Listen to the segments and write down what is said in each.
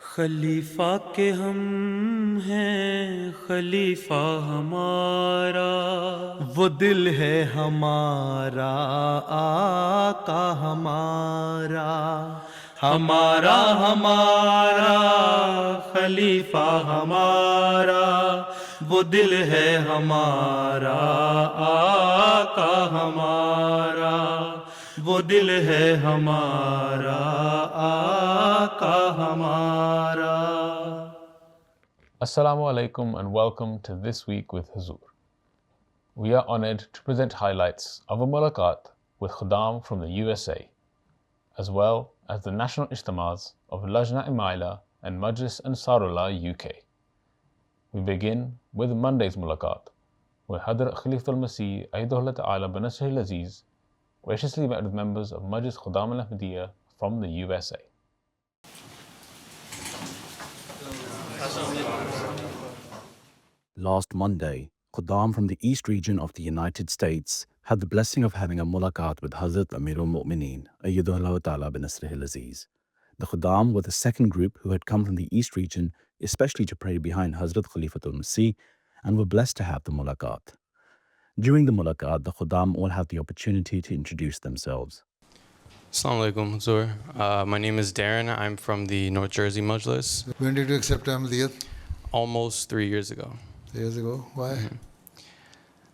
خلیفہ کے ہم ہیں خلیفہ ہمارا، وہ دل ہے ہمارا آقا ہمارا، ہمارا ہمارا خلیفہ ہمارا، وہ دل ہے ہمارا آقا ہمارا، وہ دل ہے ہمارا آقا ہمارا۔ Assalamu alaikum and welcome to This Week with Huzur. We are honored to present highlights of a mulaqat with Khuddam from the USA, as well as the national ijtimas of Lajna Imaila and Majlis Ansarullah UK. We begin with Monday's mulaqat, where Hadrat Khalifatul Masih Ayyadahullah Ta'ala bin Nasrihil Aziz graciously met with members of Majlis Khuddam al-Ahmadiyya from the USA. Last Monday, Khuddam from the East region of the United States had the blessing of having a mulaqat with Hazrat Amirul Mu'mineen, Ayyadahullah Ta'ala bin Nasrihil Aziz. The Khuddam were the second group who had come from the East region, especially to pray behind Hazrat Khalifatul Masih, and were blessed to have the mulaqat. During the mulaqat, the Khuddam all had the opportunity to introduce themselves. Assalamu alaikum, Huzur. My name is Darren. I'm from the North Jersey Majlis. When did you accept Ahmadiyyat? Almost 3 years ago. 3 years ago. Why?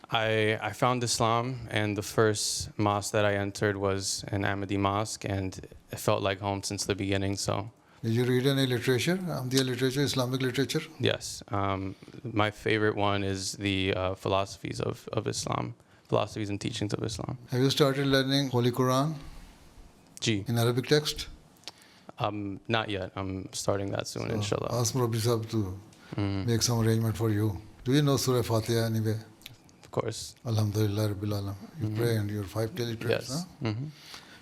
I found Islam, and the first mosque that I entered was an Ahmadi mosque, and it felt like home since the beginning. So, Did you read any literature, Ahmadiyya literature, Islamic literature? yes, my favorite one is the philosophies of Islam, philosophies and teachings of Islam. Have you started learning Holy Quran Ji, in Arabic text? not yet. I'm starting that soon, inshallah. Ask Rabbi Sahib to make some arrangement for you. Do you know Surah Fatiha anyway? Of course. Alhamdulillah Rabbil Alam. You pray and your 5 daily prayers. Yes. Huh?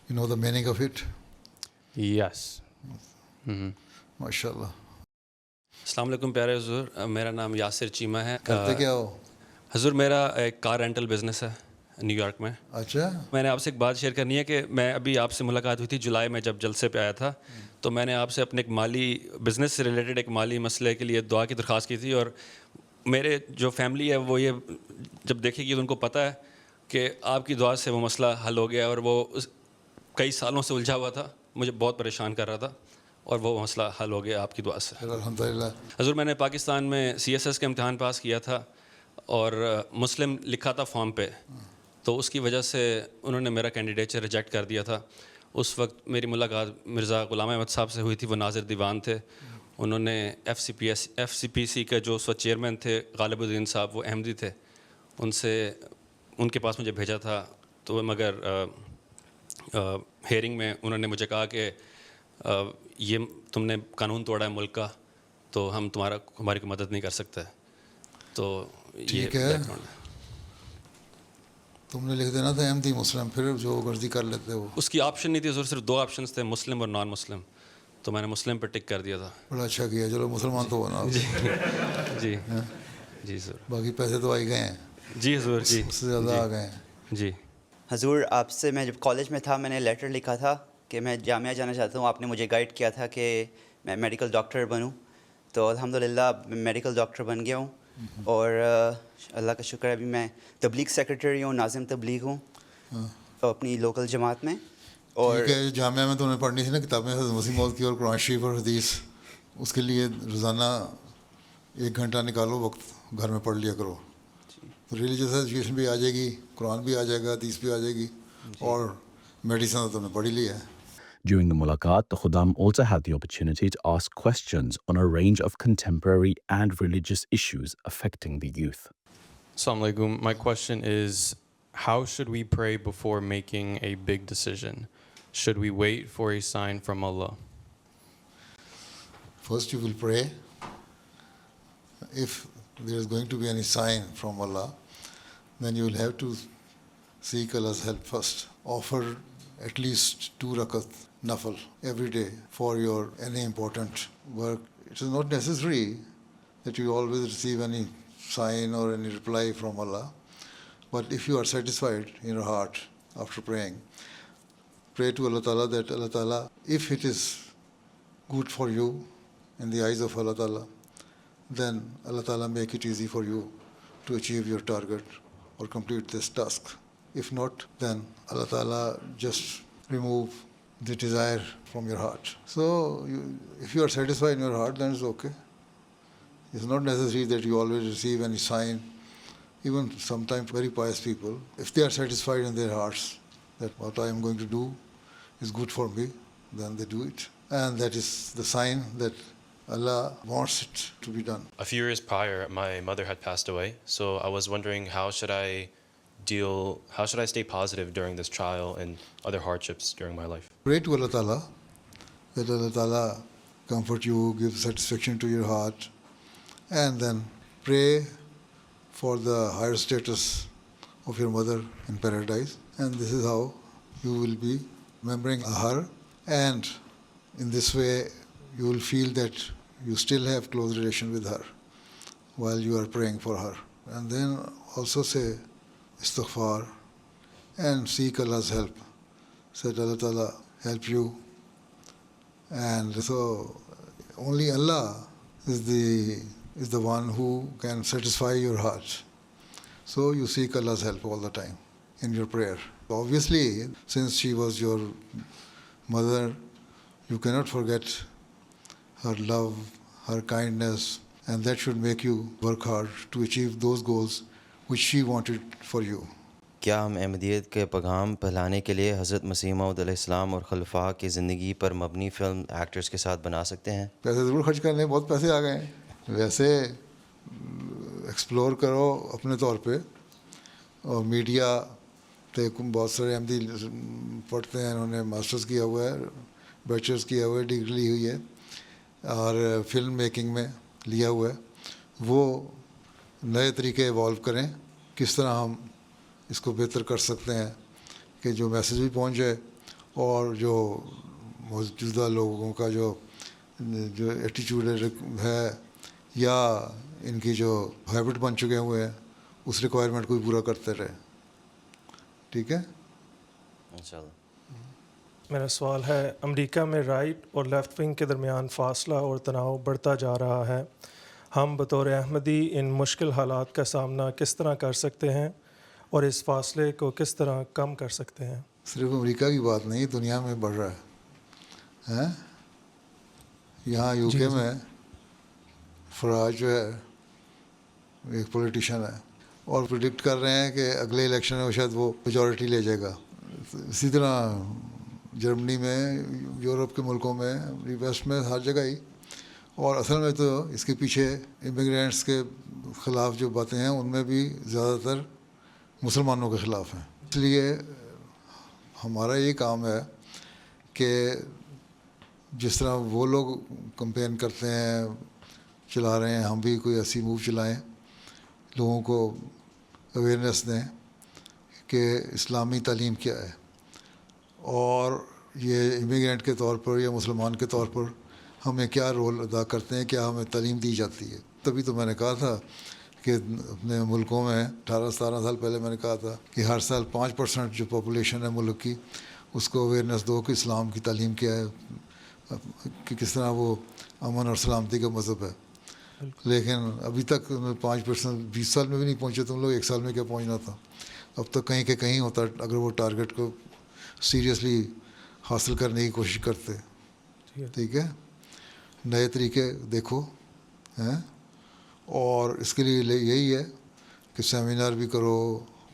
You know the meaning of it? Yes. MashaAllah. السلام علیکم پیارے حضور، میرا نام یاسر چیمہ ہے۔ کرتے کیا ہو؟ حضور میرا ایک کار رینٹل بزنس ہے نیو یارک میں۔ اچھا. میں نے آپ سے ایک بات شیئر کرنی ہے کہ میں ابھی آپ سے ملاقات ہوئی تھی جولائی میں جب جلسے پہ آیا تھا، تو میں نے آپ سے اپنے ایک مالی بزنس سے ریلیٹڈ ایک مالی مسئلے کے لیے دعا کی درخواست کی تھی، اور میرے جو فیملی ہے وہ یہ جب دیکھے گی تو ان کو پتہ ہے کہ آپ کی دعا سے وہ مسئلہ حل ہو گیا، اور وہ کئی سالوں سے الجھا ہوا تھا، مجھے بہت پریشان کر رہا تھا، اور وہ مسئلہ حل ہو گیا آپ کی دعا سے۔ الحمدللہ. حضور میں نے پاکستان میں CSS کا امتحان پاس کیا تھا، اور مسلم لکھا تھا فارم پہ، تو اس کی وجہ سے انہوں نے میرا کینڈیڈیچر ریجیکٹ کر دیا تھا۔ اس وقت میری ملاقات مرزا غلام احمد صاحب سے ہوئی تھی، وہ ناظر دیوان تھے۔ انہوں نے FCPC کے جو اس وقت چیئرمین تھے غالب الدین صاحب، وہ احمدی تھے، ان کے پاس مجھے بھیجا تھا، تو مگر ہیئرنگ میں انہوں نے مجھے کہا کہ یہ تم نے قانون توڑا ہے ملک کا، تو ہم ہماری کوئی مدد نہیں کر سکتے۔ تو یہ ٹھیک ہے، تم نے لکھ دینا تھا احمدی مسلم، پھر جو غرضی کر لیتے وہ۔ اس کی آپشن نہیں تھی حضور، صرف 2 آپشنس تھے، مسلم اور نان مسلم، تو میں نے مسلم پہ ٹک کر دیا تھا۔ بڑا اچھا کیا، چلو مسلمان تو ہونا. جی جی حضور، باقی پیسے تو آئی گئے ہیں، جی حضور، جی اس سے زیادہ آ گئے ہیں. جی حضور آپ سے میں جب کالج میں تھا میں نے لیٹر لکھا تھا کہ میں جامعہ جانا چاہتا ہوں، آپ نے مجھے گائیڈ کیا تھا کہ میں میڈیکل ڈاکٹر بنوں، تو الحمدللہ میں میڈیکل ڈاکٹر بن گیا ہوں، اور اللہ کا شکر ہے ابھی میں تبلیغ سیکرٹری ہوں، ناظم تبلیغ ہوں اپنی لوکل جماعت میں۔ اور ٹھیک ہے، جامعہ میں تو نے پڑھنی تھی نا کتابیں حضرت مسیح موعود کی اور قرآن شریف اور حدیث، اس کے لیے روزانہ 1 گھنٹہ نکالو وقت، گھر میں پڑھ لیا کرو، تو ریلیجیس ایجوکیشن بھی آ جائے گی، قرآن بھی آ جائے گا، حدیث بھی آ جائے گی، اور میڈیسن تو تم نے پڑھ ہی لیا ہے۔ During the mulaqat, the Khuddam also had the opportunity to ask questions on a range of contemporary and religious issues affecting the youth. Assalamu alaikum. My question is, how should we pray before making a big decision? Should we wait for a sign from Allah? First you will pray. If there is going to be any sign from Allah, then you will have to seek Allah's help first. Offer at least 2 rakat nafal every day for your any important work. It is not necessary that you always receive any sign or any reply from Allah, but if you are satisfied in your heart after praying, pray to Allah Ta'ala that Allah Ta'ala, if it is good for you in the eyes of Allah Ta'ala, then Allah Ta'ala make it easy for you to achieve your target or complete this task. If not, then Allah Ta'ala just remove the desire from your heart. So if you are satisfied in your heart, then it's okay. It's not necessary that you always receive any sign. Even sometimes very pious people, if they are satisfied in their hearts that what I am going to do is good for me, then they do it. And that is the sign that Allah wants it to be done. A few years prior, my mother had passed away, so I was wondering how should I stay positive during this trial and other hardships during my life? Pray to Allah Ta'ala that Allah Ta'ala comfort you, give satisfaction to your heart, and then pray for the higher status of your mother in paradise. And this is how you will be remembering her, and in this way you will feel that you still have close relation with her while you are praying for her. And then also say istighfar and seek Allah's help. Say Allah Ta'ala help you. And so only Allah is the one who can satisfy your heart. So you seek Allah's help all the time in your prayer. Obviously, since she was your mother, you cannot forget her love, her kindness, and that should make you work hard to achieve those goals which she wanted for you. کیا ہم احمدیت کے پیغام پھیلانے کے لیے حضرت مسیح موعود علیہ السلام اور خلفاء کی زندگی پر مبنی فلم ایکٹرز کے ساتھ بنا سکتے ہیں؟ پیسے ضرور خرچ کرنے، بہت پیسے آ گئے ہیں. ویسے ایکسپلور کرو اپنے طور پہ، اور میڈیا پہ بہت سارے احمدی پڑھتے ہیں، انہوں نے ماسٹرز کیا ہوا ہے، بیچلرز کیا ہوا ہے، ڈگری لی ہوئی ہے، اور فلم میکنگ میں لیا ہوا ہے. وہ نئے طریقے ایوالو کریں کس طرح ہم اس کو بہتر کر سکتے ہیں کہ جو میسیج بھی پہنچ جائے، اور جو موجودہ لوگوں کا جو ایٹیچیوڈ ہے یا ان کی جو ہیبٹ بن چکے ہوئے ہیں اس ریکوائرمنٹ کو بھی پورا کرتے رہے. ٹھیک ہے؟ انشاءاللہ. میرا سوال ہے، امریکہ میں رائٹ اور لیفٹ ونگ کے درمیان فاصلہ اور تناؤ بڑھتا جا رہا ہے. ہم بطور احمدی ان مشکل حالات کا سامنا کس طرح کر سکتے ہیں اور اس فاصلے کو کس طرح کم کر سکتے ہیں؟ صرف امریکہ کی بات نہیں، دنیا میں بڑھ رہا ہے. یہاں یو کے میں فراج جو ہے ایک پولیٹیشین ہے، اور پریڈکٹ کر رہے ہیں کہ اگلے الیکشن میں شاید وہ میجورٹی لے جائے گا. اسی طرح جرمنی میں، یورپ کے ملکوں میں، ویسٹ میں، ہر جگہ ہی. اور اصل میں تو اس کے پیچھے امیگرینٹس کے خلاف جو باتیں ہیں ان میں بھی زیادہ تر مسلمانوں کے خلاف ہیں. اس لیے ہمارا یہ کام ہے کہ جس طرح وہ لوگ کمپین کرتے ہیں، چلا رہے ہیں، ہم بھی کوئی ایسی موو چلائیں، لوگوں کو اویئرنیس دیں کہ اسلامی تعلیم کیا ہے، اور یہ امیگرینٹ کے طور پر یا مسلمان کے طور پر ہمیں کیا رول ادا کرتے ہیں، کیا ہمیں تعلیم دی جاتی ہے. تبھی تو میں نے کہا تھا کہ اپنے ملکوں میں 18-17 سال پہلے میں نے کہا تھا کہ ہر سال 5% جو پاپولیشن ہے ملک کی، اس کو اویئرنیس دو کہ اسلام کی تعلیم کیا ہے، کہ کس طرح وہ امن اور سلامتی کا مذہب ہے. لیکن ابھی تک 5% 20 سال میں بھی نہیں پہنچے تم لوگ، 1 سال میں کیا پہنچنا تھا. اب تک کہیں کہ کہیں ہوتا اگر وہ ٹارگیٹ کو سیریسلی حاصل کرنے کی کوشش کرتے. ٹھیک ہے؟ نئے طریقے دیکھو ہیں، اور اس کے لیے یہی ہے کہ سیمینار بھی کرو.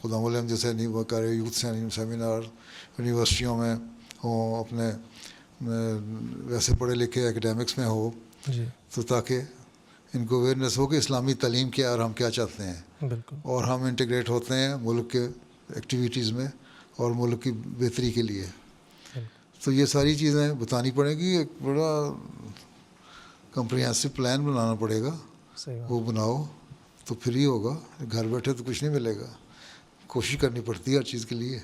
خدا ملم جیسے نہیں وہ کرے، یوتھ سیمینار یونیورسٹیوں میں ہوں، اپنے ویسے پڑھے لکھے اکیڈیمکس میں ہو، تو تاکہ ان کو اویئرنیس ہو کہ اسلامی تعلیم کیا اور ہم کیا چاہتے ہیں. اور ہم انٹیگریٹ ہوتے ہیں ملک کے ایکٹیویٹیز میں اور ملک کی بہتری کے لیے. تو یہ ساری چیزیں بتانی پڑیں گی. ایک بڑا کمپریہنسو پلان بنانا پڑے گا. وہ بناؤ تو پھر ہی ہوگا. گھر بیٹھے تو کچھ نہیں ملے گا. کوشش کرنی پڑتی ہے ہر چیز کے لیے.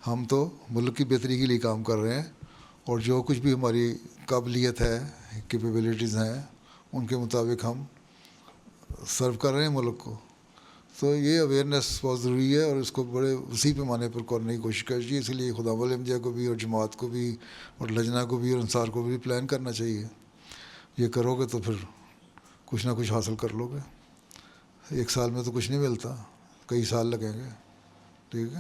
ہم تو ملک کی بہتری کے لیے کام کر رہے ہیں، اور جو کچھ بھی ہماری قابلیت ہے، کیپیبلٹیز ہیں، ان کے مطابق ہم سرو کر رہے ہیں ملک کو. تو یہ اویئرنیس بہت ضروری ہے، اور اس کو بڑے وسیع پیمانے پر کرنے کی کوشش کرنی چاہیے. اس لیے خدا والے انڈیا کو بھی، اور جماعت کو بھی، اور لجنہ کو بھی، اور انصار کو بھی پلان کرنا چاہیے. یہ کرو گے تو پھر کچھ نہ کچھ حاصل کر لو گے. ایک سال میں تو کچھ نہیں ملتا, کئی سال لگیں گے. ٹھیک ہے.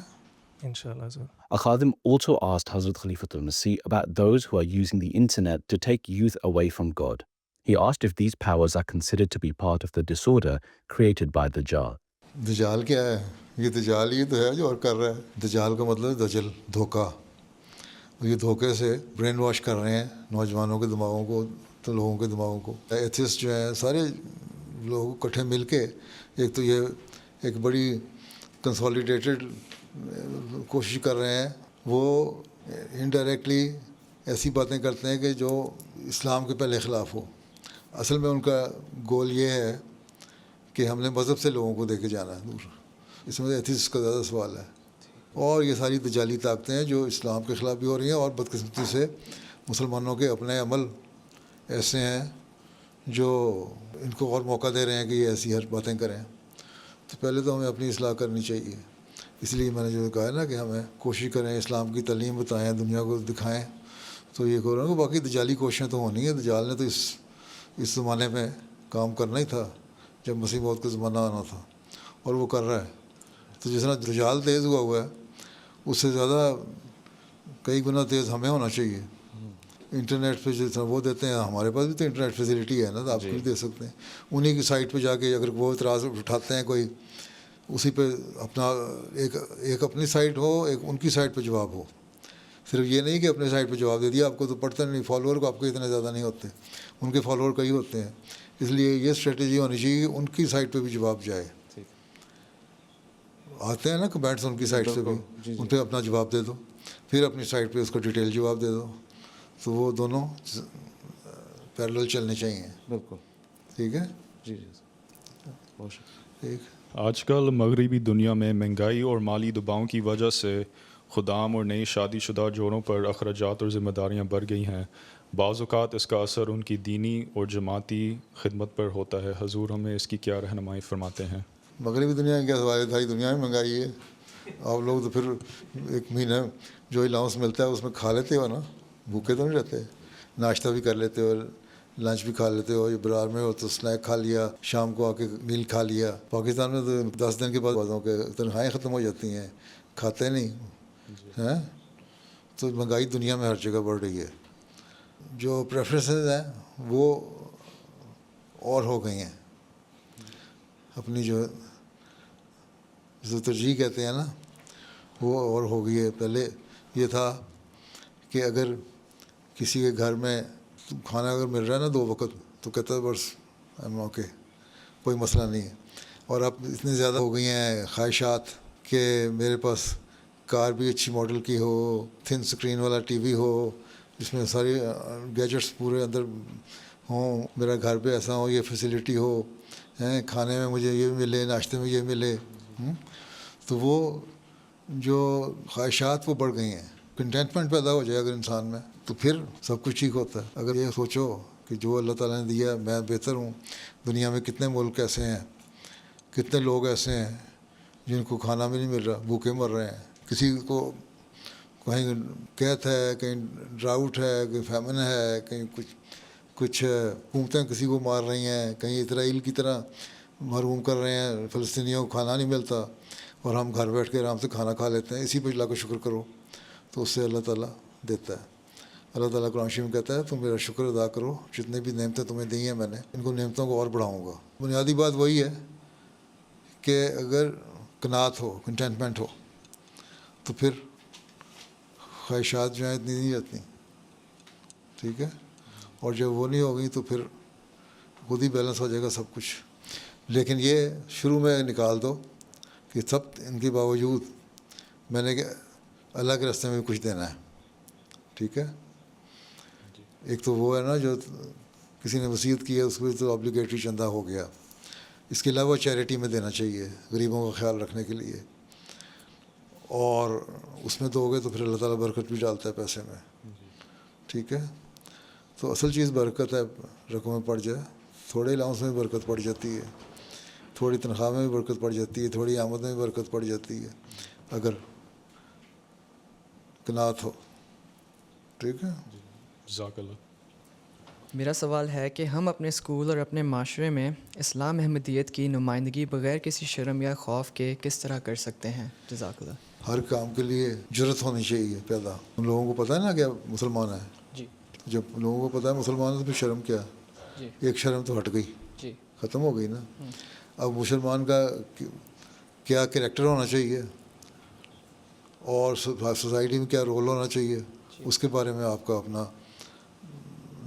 انشاءاللہ ضرور. Al-Khadim also asked Hazrat Khalifatul Masih about those who are using the internet to take youth away from God. He asked if these powers are considered to be part of the disorder created by Dajjal. دجال کیا ہے؟ یہ دجال ہی تو ہے جو اور کر رہا ہے. دجال کا مطلب ہے دجل, دھوکہ. یہ دھوکے سے برین واش کر رہے ہیں نوجوانوں کے دماغوں کو, تو لوگوں کے دماغوں کو. ایتھسٹ جو ہیں سارے لوگ اکٹھے مل کے ایک تو یہ ایک بڑی کنسالیڈیٹڈ کوشش کر رہے ہیں. وہ انڈائریکٹلی ایسی باتیں کرتے ہیں کہ جو اسلام کے پہلے خلاف ہو. اصل میں ان کا گول یہ ہے کہ ہم نے مذہب سے لوگوں کو دے کے جانا ہے دور. اس میں ایتھسٹ کا زیادہ سوال ہے. اور یہ ساری دجالی طاقتیں ہیں جو اسلام کے خلاف بھی ہو رہی ہیں, اور بدقسمتی سے مسلمانوں کے اپنے عمل ایسے ہیں جو ان کو اور موقع دے رہے ہیں کہ یہ ایسی ہر باتیں کریں. تو پہلے تو ہمیں اپنی اصلاح کرنی چاہیے. اس لیے میں نے جو کہا ہے نا کہ ہمیں کوشش کریں اسلام کی تعلیم بتائیں, دنیا کو دکھائیں. تو یہ کہہ رہا ہوں کہ باقی دجالی کوششیں تو ہونی ہیں. دجال نے تو اس زمانے میں کام کرنا ہی تھا جب مسیح موعود کا زمانہ آنا تھا, اور وہ کر رہا ہے. تو جس طرح دجال تیز ہوا ہے اس سے زیادہ کئی گنا تیز ہمیں ہونا چاہیے. انٹرنیٹ پہ جس طرح وہ دیتے ہیں, ہمارے پاس بھی تو انٹرنیٹ فیسلٹی ہے نا, تو آپ بھی دے سکتے ہیں. انہیں کی سائٹ پہ جا کے اگر وہ اعتراض اٹھاتے ہیں کوئی, اسی پہ اپنا ایک اپنی سائٹ ہو, ایک ان کی سائٹ پہ جواب ہو. صرف یہ نہیں کہ اپنے سائٹ پہ جواب دے دیا, آپ کو تو پڑھتے نہیں, فالوور کو آپ کے اتنے زیادہ نہیں ہوتے, ان کے فالوور کئی ہوتے ہیں. اس لیے یہ اسٹریٹجی ہونی چاہیے کہ ان کی سائٹ پہ بھی جواب جائے. آتے ہیں نا کمنٹس ان کی سائٹ سے بھی, ان پہ اپنا جواب دے دو, پھر اپنی سائٹ پہ اس کو ڈیٹیل جواب دے دو. تو وہ دونوں پیرلل چلنے چاہیے. بالکل ٹھیک ہے. جی جی بہت شکریہ. ٹھیک. آج کل مغربی دنیا میں مہنگائی اور مالی دباؤں کی وجہ سے خدام اور نئی شادی شدہ جوڑوں پر اخراجات اور ذمہ داریاں بڑھ گئی ہیں. بعض اوقات اس کا اثر ان کی دینی اور جماعتی خدمت پر ہوتا ہے. حضور ہمیں اس کی کیا رہنمائی فرماتے ہیں؟ مغربی دنیا میں کیا سوال ہے, ساری دنیا میں مہنگائی ہے. آپ لوگ تو پھر ایک مہینہ جو الاؤنس ملتا ہے اس میں کھا لیتے ہو نا, بھوکے تو نہیں رہتے. ناشتہ بھی کر لیتے ہو, لنچ بھی کھا لیتے ہو, برار میں ہو تو اسنیک کھا لیا, شام کو آ کے میل کھا لیا. پاکستان میں تو 10 دن کے بعد بعضوں کے تنخواہیں ختم ہو جاتی ہیں, کھاتے نہیں ہیں. تو مہنگائی دنیا میں ہر جگہ بڑھ رہی ہے. جو پریفرنسز ہیں وہ اور ہو گئی ہیں, اپنی جو ترجیح کہتے ہیں نا وہ اور ہو گئی ہے. پہلے یہ تھا کہ اگر کسی کے گھر میں کھانا اگر مل رہا ہے نا 2 وقت تو کہتا ہے بس اوکے, کوئی مسئلہ نہیں ہے. اور اب اتنی زیادہ ہو گئی ہیں خواہشات کہ میرے پاس کار بھی اچھی ماڈل کی ہو, تھن اسکرین والا ٹی وی ہو جس میں ساری گیجٹس پورے اندر ہوں, میرا گھر پہ ایسا ہو, یہ فیسلٹی ہو, کھانے میں مجھے یہ ملے, ناشتے میں یہ ملے. تو وہ جو خواہشات وہ بڑھ گئی ہیں. کنٹینٹمنٹ پیدا ہو جائے اگر انسان میں تو پھر سب کچھ ٹھیک ہوتا ہے. اگر یہ سوچو کہ جو اللہ تعالیٰ نے دیا میں بہتر ہوں. دنیا میں کتنے ملک ایسے ہیں, کتنے لوگ ایسے ہیں جن کو کھانا بھی نہیں مل رہا, بھوکے مر رہے ہیں. کسی کو کہیں قحط ہے, کہیں ڈراؤٹ ہے, کہیں فیمن ہے, کہیں کچھ حکومتیں کسی کو مار رہی ہیں, کہیں اسرائیل کی طرح محروم کر رہے ہیں, فلسطینیوں کو کھانا نہیں ملتا, اور ہم گھر بیٹھ کے آرام سے کھانا کھا لیتے ہیں. اسی پہ اللہ کا شکر کرو تو اس سے اللہ تعالیٰ دیتا ہے. اللہ تعالیٰ قرآن شریف میں کہتا ہے تم میرا شکر ادا کرو, جتنے بھی نعمتیں تمہیں دی ہیں میں نے ان کو نعمتوں کو اور بڑھاؤں گا. بنیادی بات وہی ہے کہ اگر قناعت ہو, کنٹینٹمنٹ ہو, تو پھر خواہشات جو ہیں اتنی نہیں رہتی. ٹھیک ہے. اور جب وہ نہیں ہوگی تو پھر خود ہی بیلنس ہو جائے گا سب کچھ. لیکن یہ شروع میں نکال دو کہ سب ان کے باوجود میں نے اللہ کے راستے میں بھی کچھ دینا ہے. ٹھیک ہے. ایک تو وہ ہے نا جو کسی نے وصیت کی ہے اس پہ تو آبلیگیٹری چندہ ہو گیا. اس کے علاوہ چیریٹی میں دینا چاہیے غریبوں کا خیال رکھنے کے لیے, اور اس میں دو گے تو پھر اللہ تعالیٰ برکت بھی ڈالتا ہے پیسے میں. ٹھیک ہے. تو اصل چیز برکت ہے, رقم میں پڑ جائے. تھوڑے الاؤنس میں برکت پڑ جاتی ہے, تھوڑی تنخواہ میں بھی برکت پڑ جاتی ہے, تھوڑی آمد میں بھی برکت پڑ جاتی ہے اگر قناعت ہو. ٹھیک ہے. جزاک اللہ. میرا سوال ہے کہ ہم اپنے اسکول اور اپنے معاشرے میں اسلام احمدیت کی نمائندگی بغیر کسی شرم یا خوف کے کس طرح کر سکتے ہیں؟ جزاک اللہ۔ ہر کام کے لیے جرت ہونی چاہیے پیدا. ان لوگوں کو پتہ ہے نا کہ مسلمان ہیں. جی جب لوگوں کو پتہ ہے مسلمان ہے تو پھر شرم کیا؟ جی ایک شرم تو ہٹ گئی، جی ختم ہو گئی نا. اب مسلمان کا کیا کریکٹر ہونا چاہیے اور سوسائٹی میں کیا رول ہونا چاہیے، اس کے بارے میں آپ کا اپنا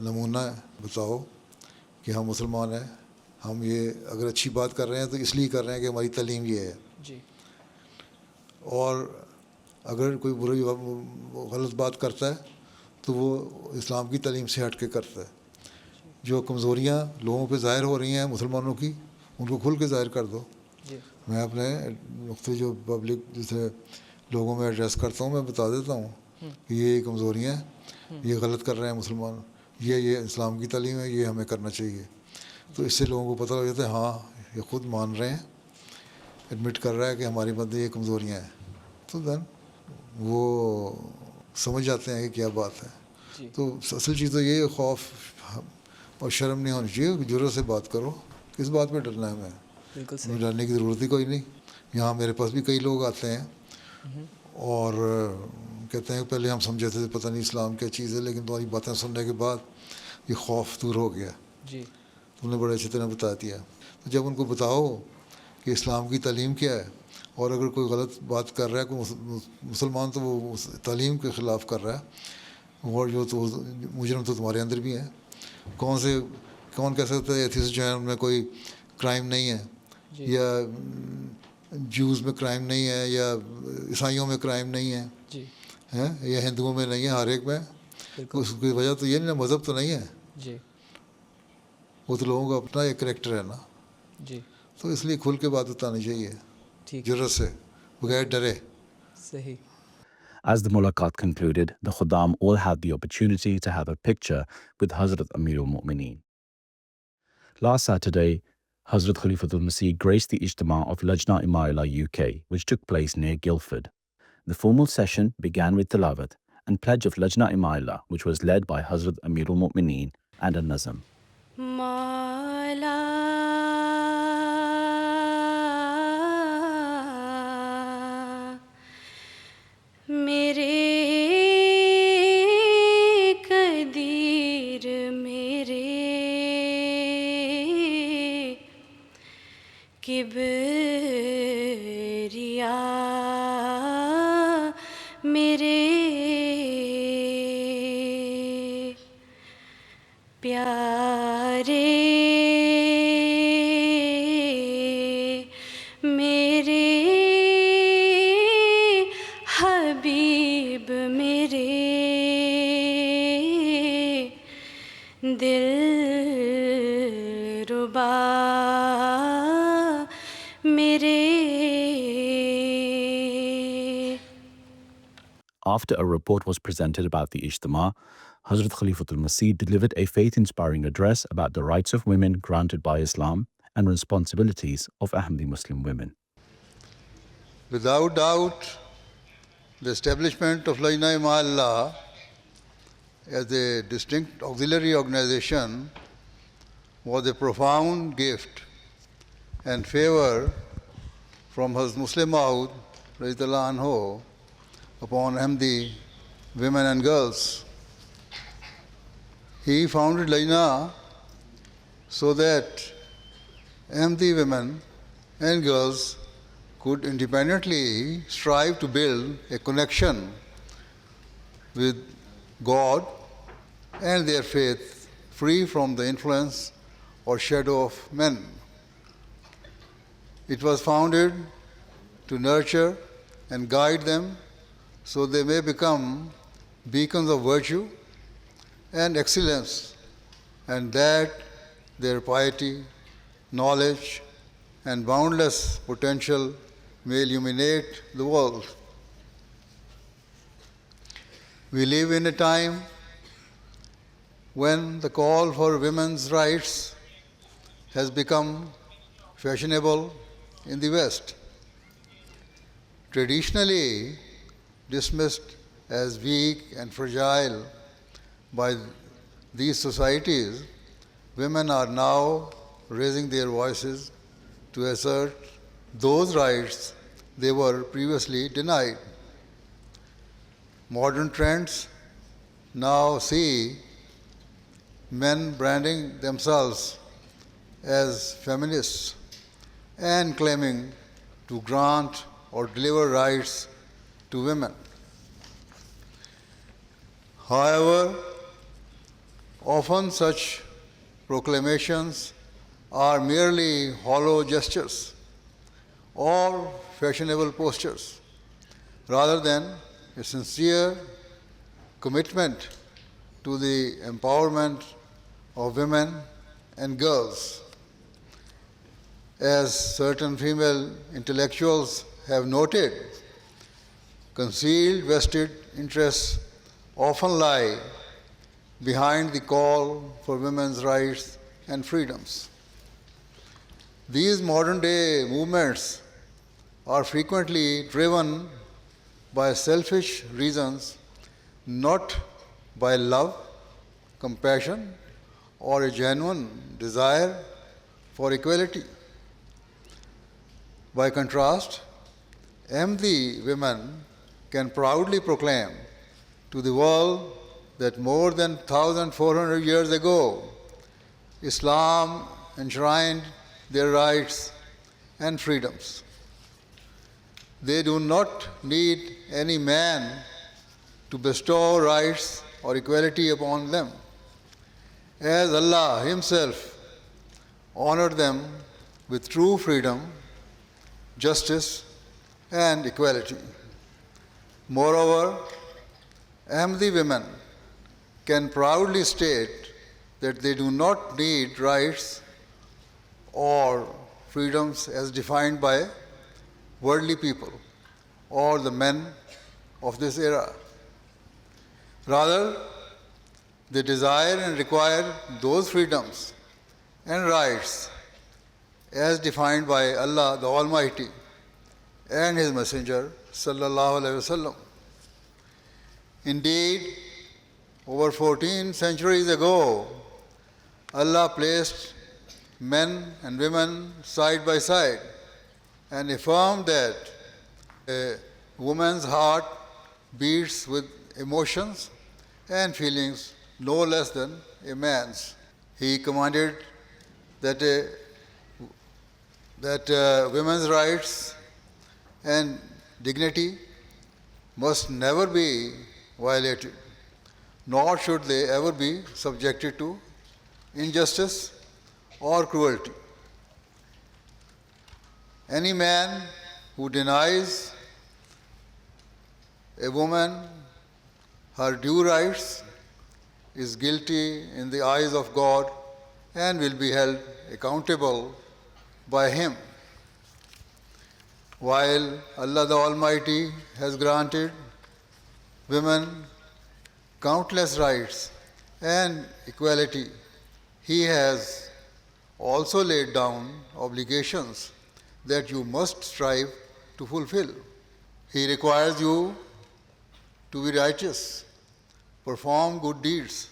نمونہ بتاؤ کہ ہم مسلمان ہیں، ہم یہ اگر اچھی بات کر رہے ہیں تو اس لیے کر رہے ہیں کہ ہماری تعلیم یہ ہے. جی اور اگر کوئی بری غلط بات کرتا ہے تو وہ اسلام کی تعلیم سے ہٹ کے کرتا ہے. جو کمزوریاں لوگوں پہ ظاہر ہو رہی ہیں مسلمانوں کی، ان کو کھل کے ظاہر کر دو. میں اپنے مختلف جو پبلک جیسے لوگوں میں ایڈریس کرتا ہوں، میں بتا دیتا ہوں کہ یہ کمزوریاں ہیں، یہ غلط کر رہے ہیں مسلمان، یہ اسلام کی تعلیم ہے، یہ ہمیں کرنا چاہیے. تو اس سے لوگوں کو پتہ لگ جاتا ہے ہاں یہ خود مان رہے ہیں، ایڈمٹ کر رہا ہے کہ ہماری بندے یہ کمزوریاں ہیں. تو دین وہ سمجھ جاتے ہیں کہ کیا بات ہے. تو اصل چیز تو یہ خوف اور شرم نہیں ہونی چاہیے، جرأت سے بات کرو. کس بات پہ ڈرنا ہے ہمیں ڈرنے کی ضرورت ہی کوئی نہیں. یہاں میرے پاس بھی کئی لوگ آتے ہیں اور کہتے ہیں پہلے ہم سمجھے تھے پتہ نہیں اسلام کیا چیز ہے، لیکن تمہاری باتیں سننے کے بعد یہ خوف دور ہو گیا. جی تم نے بڑے اچھی طرح بتا دیا. تو جب ان کو بتاؤ کہ اسلام کی تعلیم کیا ہے، اور اگر کوئی غلط بات کر رہا ہے کوئی مسلمان تو وہ تعلیم کے خلاف کر رہا ہے، اور جو تو مجرم تو تمہارے اندر بھی ہیں. کون کہہ سکتا ہے ایتھیسٹ جو ہے ان میں کوئی کرائم نہیں ہے، یا جوز میں کرائم نہیں ہے، یا عیسائیوں میں کرائم نہیں ہے، یا ہندوؤں میں نہیں ہے، ہر ایک میں. اس کی وجہ تو یہ نہیں، مذہب تو نہیں ہے، جی وہ تو لوگوں کا اپنا ایک کریکٹر ہے نا. جی تو اس لیے کھل کے بات بتانی چاہیے جرأت سے، بغیر ڈرے. صحیح. As the mulaqat concluded, the Khuddam all had the opportunity to have a picture with Hazrat Amir al-Mu'mineen. Last Saturday, Hazrat Khalifatul Masih graced the Ijtima of Lajna Imaillah UK, which took place near Guildford. The formal session began with Tilawat and pledge of Lajna Imaillah, which was led by Hazrat Amir al-Mu'mineen and a Nazm. After a report was presented about the Ijtima, Hazrat Khalifatul Masih delivered a faith-inspiring address about the rights of women granted by Islam and responsibilities of Ahmadi Muslim women. Without doubt, the establishment of Lajna Imaillah as a distinct auxiliary organization was a profound gift and favor from Hazrat Muslim Maud radhiyallahu anhu upon Ahmadi women and girls. He founded Lajna so that Ahmadi women and girls could independently strive to build a connection with God and their faith, free from the influence or shadow of men. It was founded to nurture and guide them so they may become beacons of virtue and excellence, and that their piety, knowledge, and boundless potential may illuminate the world. We live in a time when the call for women's rights has become fashionable in the West. Traditionally dismissed as weak and fragile by these societies, women are now raising their voices to assert those rights they were previously denied. Modern trends now see men branding themselves as feminists and claiming to grant or deliver rights to women. However, often such proclamations are merely hollow gestures or fashionable postures, rather than a sincere commitment to the empowerment of women and girls. As certain female intellectuals have noted, concealed vested interests often lie behind the call for women's rights and freedoms. These modern day movements are frequently driven by selfish reasons, not by love, compassion, or a genuine desire for equality. By contrast, Ahmadi women can proudly proclaim to the world that more than 1,400 years ago, Islam enshrined their rights and freedoms. They do not need any man to bestow rights or equality upon them, as Allah Himself honored them with true freedom, justice, and equality. Moreover, Ahmadi women can proudly state that they do not need rights or freedoms as defined by worldly people or the men of this era. Rather, they desire and require those freedoms and rights as defined by Allah the Almighty and His Messenger sallallahu alaihi wasallam. Indeed, over 14 centuries ago, Allah placed men and women side by side and affirmed that a woman's heart beats with emotions and feelings no less than a man's. He commanded that women's rights and dignity must never be violated, nor should they ever be subjected to injustice or cruelty. Any man who denies a woman her due rights is guilty in the eyes of God and will be held accountable by Him. While Allah the Almighty has granted women countless rights and equality, He has also laid down obligations that you must strive to fulfill. He requires you to be righteous, perform good deeds,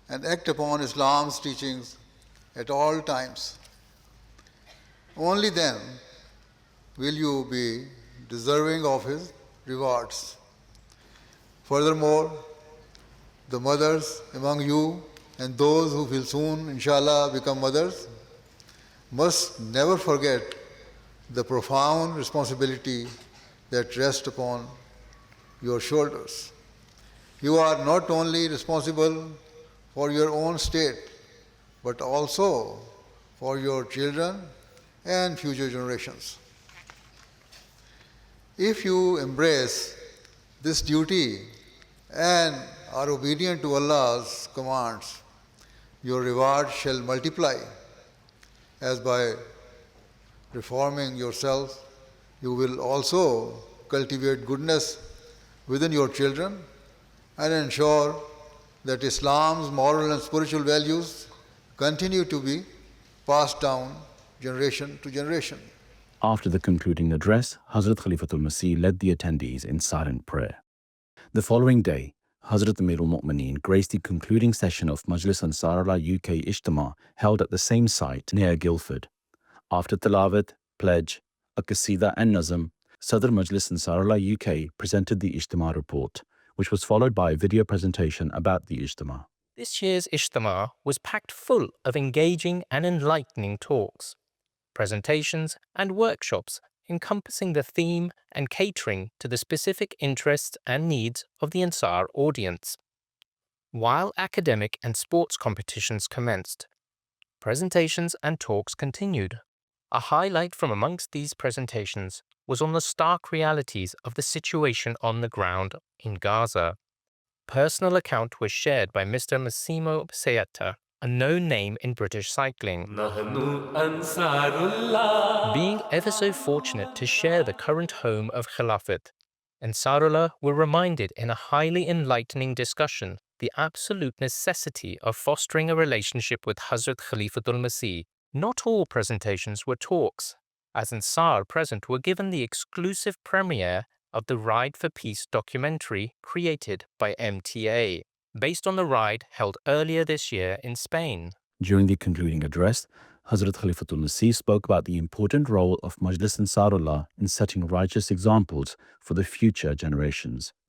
and act upon Islam's teachings at all times. Only then will you be deserving of His rewards. Furthermore, the mothers among you and those who will soon, inshallah, become mothers, must never forget the profound responsibility that rests upon your shoulders. You are not only responsible for your own state, but also for your children and future generations. If you embrace this duty and are obedient to Allah's commands, your reward shall multiply, as by reforming yourself, you will also cultivate goodness within your children and ensure that Islam's moral and spiritual values continue to be passed down generation to generation. After the concluding address, Hazrat Khalifatul Masih led the attendees in silent prayer. The following day, Hazrat Amirul Mu'mineen graced the concluding session of Majlis Ansarullah UK Ijtima held at the same site near Guildford. After Tilawat, Pledge, a Qasida and Nazm, Sadr Majlis Ansarullah UK presented the Ijtima report, which was followed by a video presentation about the Ijtima. This year's Ijtima was packed full of engaging and enlightening talks, presentations and workshops encompassing the theme and catering to the specific interests and needs of the Ansar audience. While academic and sports competitions commenced, presentations and talks continued. A highlight from amongst these presentations was on the stark realities of the situation on the ground in Gaza. Personal account was shared by Mr. Massimo Seiata, a known name in British cycling. Being ever so fortunate to share the current home of Khilafat, Ansarullah were reminded in a highly enlightening discussion the absolute necessity of fostering a relationship with Hazrat Khalifatul Masih. Not all presentations were talks, as Ansar present were given the exclusive premiere of the Ride for Peace documentary created by MTA, based on the ride held earlier this year in Spain. During the concluding address, Hazrat Khalifatul Masih spoke about the important role of Majlis Ansarullah in setting righteous examples for the future generations.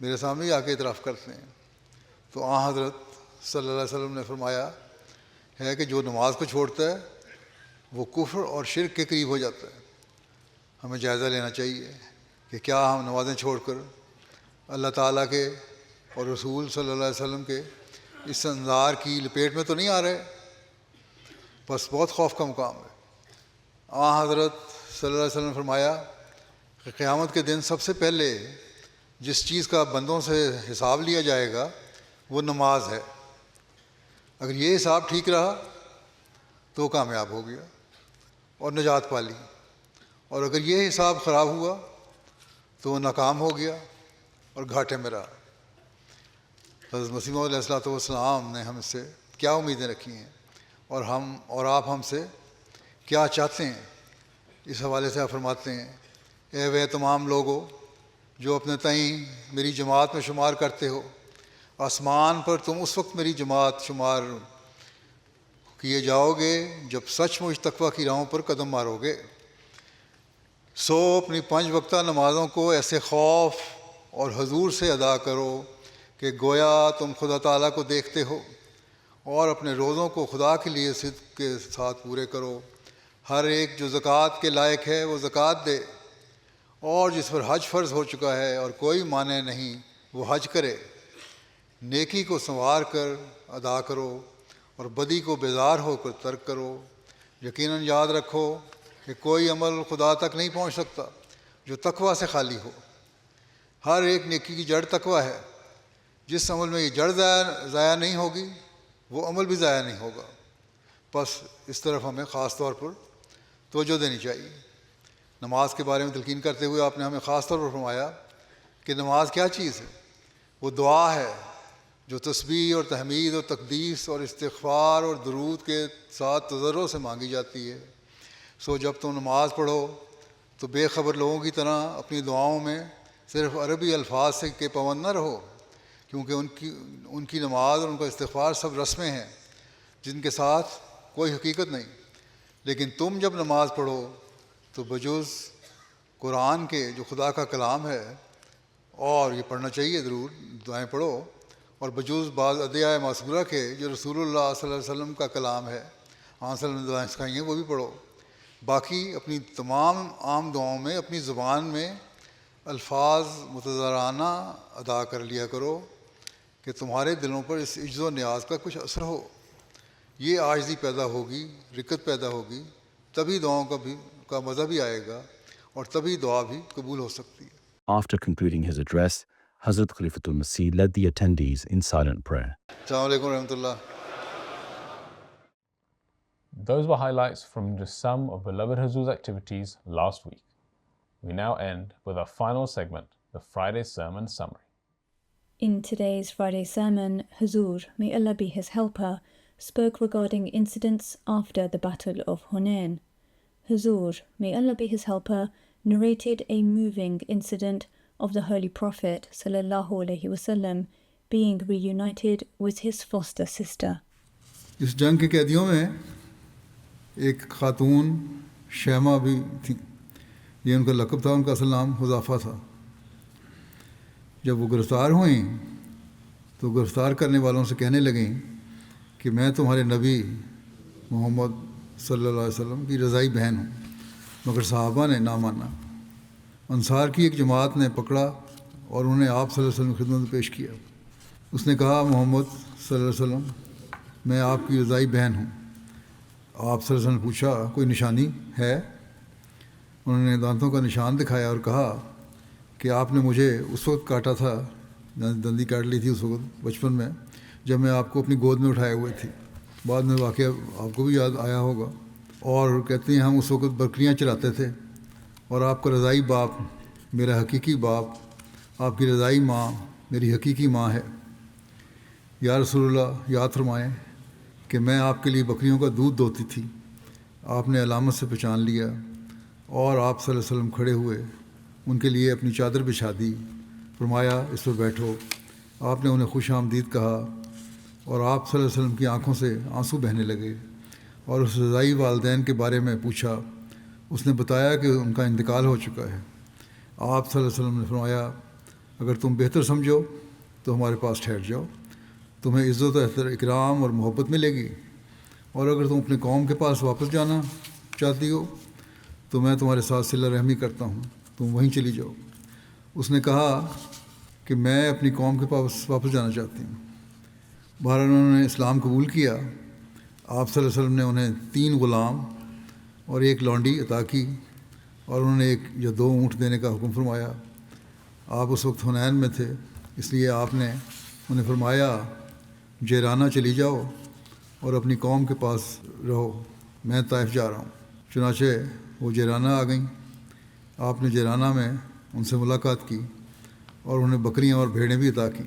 میرے سامنے ہی آ کے اعتراف کرتے ہیں. تو آن حضرت صلی اللہ علیہ وسلم نے فرمایا ہے کہ جو نماز کو چھوڑتا ہے وہ کفر اور شرک کے قریب ہو جاتا ہے. ہمیں جائزہ لینا چاہیے کہ کیا ہم نمازیں چھوڑ کر اللہ تعالیٰ کے اور رسول صلی اللہ علیہ وسلم کے اس انذار کی لپیٹ میں تو نہیں آ رہے. بس بہت خوف کا مقام ہے. حضرت صلی اللہ علیہ وسلم نے فرمایا کہ قیامت کے دن سب سے پہلے جس چیز کا بندوں سے حساب لیا جائے گا وہ نماز ہے. اگر یہ حساب ٹھیک رہا تو کامیاب ہو گیا اور نجات پا لی، اور اگر یہ حساب خراب ہوا تو وہ ناکام ہو گیا اور گھاٹے میں رہا. حضرت مسیح موعود علیہ الصلوۃ والسلام نے ہم سے کیا امیدیں رکھی ہیں اور آپ ہم سے کیا چاہتے ہیں. اس حوالے سے آپ فرماتے ہیں اے وہ تمام لوگوں جو اپنے تئیں میری جماعت میں شمار کرتے ہو، آسمان پر تم اس وقت میری جماعت شمار کیے جاؤ گے جب سچ مچ تقویٰ کی راہوں پر قدم مارو گے. سو اپنی 5 وقتہ نمازوں کو ایسے خوف اور حضور سے ادا کرو کہ گویا تم خدا تعالیٰ کو دیکھتے ہو، اور اپنے روزوں کو خدا کے لیے صدق کے ساتھ پورے کرو. ہر ایک جو زکوٰۃ کے لائق ہے وہ زکوٰۃ دے، اور جس پر حج فرض ہو چکا ہے اور کوئی معنی نہیں وہ حج کرے. نیکی کو سنوار کر ادا کرو اور بدی کو بیزار ہو کر ترک کرو. یقیناً یاد رکھو کہ کوئی عمل خدا تک نہیں پہنچ سکتا جو تقویٰ سے خالی ہو. ہر ایک نیکی کی جڑ تقویٰ ہے. جس عمل میں یہ جڑ ضائع نہیں ہوگی وہ عمل بھی ضائع نہیں ہوگا. بس اس طرف ہمیں خاص طور پر توجہ دینی چاہیے. نماز کے بارے میں تلقین کرتے ہوئے آپ نے ہمیں خاص طور پر فرمایا کہ نماز کیا چیز ہے. وہ دعا ہے جو تسبیح اور تحمید اور تقدیس اور استغفار اور درود کے ساتھ تضرع سے مانگی جاتی ہے. سو جب تم نماز پڑھو تو بے خبر لوگوں کی طرح اپنی دعاؤں میں صرف عربی الفاظ سے کے پابند نہ رہو، کیونکہ ان کی نماز اور ان کا استغفار سب رسمیں ہیں جن کے ساتھ کوئی حقیقت نہیں. لیکن تم جب نماز پڑھو تو بجز قرآن کے جو خدا کا کلام ہے، اور یہ پڑھنا چاہیے ضرور، دعائیں پڑھو، اور بجز بعض ادعیہ معصورہ کے جو رسول اللہ صلی اللہ علیہ وسلم کا کلام ہے، آن صلی اللہ علیہ وسلم نے دعائیں سکھائی ہیں، وہ بھی پڑھو. باقی اپنی تمام عام دعاؤں میں اپنی زبان میں الفاظ متضرعانہ ادا کر لیا کرو کہ تمہارے دلوں پر اس عجز و نیاز کا کچھ اثر ہو. یہ عاجزی پیدا ہوگی، رکت پیدا ہوگی، تبھی دعاؤں کا مزہ بھی آئے گا اور تبھی دعا بھی قبول ہو سکتی ہے. After concluding his address, Hazrat Khalifatul Masih led the attendees in silent prayer. السلام علیکم ورحمۃ اللہ. Those were highlights from just some of beloved Hazur's activities last week. We now end with our final segment, the Friday Sermon Summary. In today's Friday sermon, Hazur, may Allah be his helper, spoke regarding incidents after the Battle of Hunain. Hazur, may Allah be his helper, narrated a moving incident of the Holy Prophet sallallahu alaihi wasallam being reunited with his foster sister. اس جنگ کے قیدیوں میں ایک خاتون شیمہ بھی تھی. یہ ان کا لقب تھا، ان کا اصل نام حذافہ تھا. جب وہ گرفتار ہوئیں تو گرفتار کرنے والوں سے کہنے لگیں کہ میں تمہارے نبی محمد صلی اللہ علیہ وسلم کی رضائی بہن ہوں، مگر صحابہ نے نہ مانا. انصار کی ایک جماعت نے پکڑا اور انہیں آپ صلی اللہ علیہ وسلم کی خدمت میں پیش کیا. اس نے کہا محمد صلی اللہ علیہ وسلم میں آپ کی رضائی بہن ہوں. آپ صلی اللہ علیہ وسلم نے پوچھا کوئی نشانی ہے؟ انہوں نے دانتوں کا نشان دکھایا اور کہا کہ آپ نے مجھے اس وقت کاٹا تھا، دندی کاٹ لی تھی اس وقت بچپن میں، جب میں آپ کو اپنی گود میں اٹھائے ہوئے تھی. بعد میں واقعہ آپ کو بھی یاد آیا ہوگا. اور کہتے ہیں ہم اس وقت بکریاں چراتے تھے اور آپ کا رضائی باپ میرا حقیقی باپ، آپ کی رضائی ماں میری حقیقی ماں ہے. یا رسول اللہ یاد فرمائیں کہ میں آپ کے لیے بکریوں کا دودھ دوتی تھی. آپ نے علامت سے پہچان لیا اور آپ صلی اللہ علیہ وسلم کھڑے ہوئے، ان کے لیے اپنی چادر بچھا دی، فرمایا اس پر بیٹھو. آپ نے انہیں خوش آمدید کہا اور آپ صلی اللہ علیہ وسلم کی آنکھوں سے آنسو بہنے لگے اور اس رضائی والدین کے بارے میں پوچھا. اس نے بتایا کہ ان کا انتقال ہو چکا ہے. آپ صلی اللہ علیہ وسلم نے فرمایا اگر تم بہتر سمجھو تو ہمارے پاس ٹھہر جاؤ، تمہیں عزت و اکرام اور محبت ملے گی، اور اگر تم اپنے قوم کے پاس واپس جانا چاہتی ہو تو میں تمہارے ساتھ صلہ رحمی کرتا ہوں، تم وہیں چلی جاؤ۔ اس نے کہا کہ میں اپنی قوم کے پاس واپس جانا چاہتی ہوں۔ بہرحال انہوں نے اسلام قبول کیا۔ آپ صلی اللہ علیہ وسلم نے انہیں 3 غلام اور 1 لونڈی عطا کی، اور انہوں نے 1 یا 2 اونٹ دینے کا حکم فرمایا۔ آپ اس وقت حنین میں تھے، اس لیے آپ نے انہیں فرمایا جیرانہ چلی جاؤ اور اپنی قوم کے پاس رہو، میں طائف جا رہا ہوں۔ چنانچہ وہ جیرانہ آ گئیں۔ آپ نے جیرانہ میں ان سے ملاقات کی اور انہیں بکریاں اور بھیڑیں بھی عطا کیں۔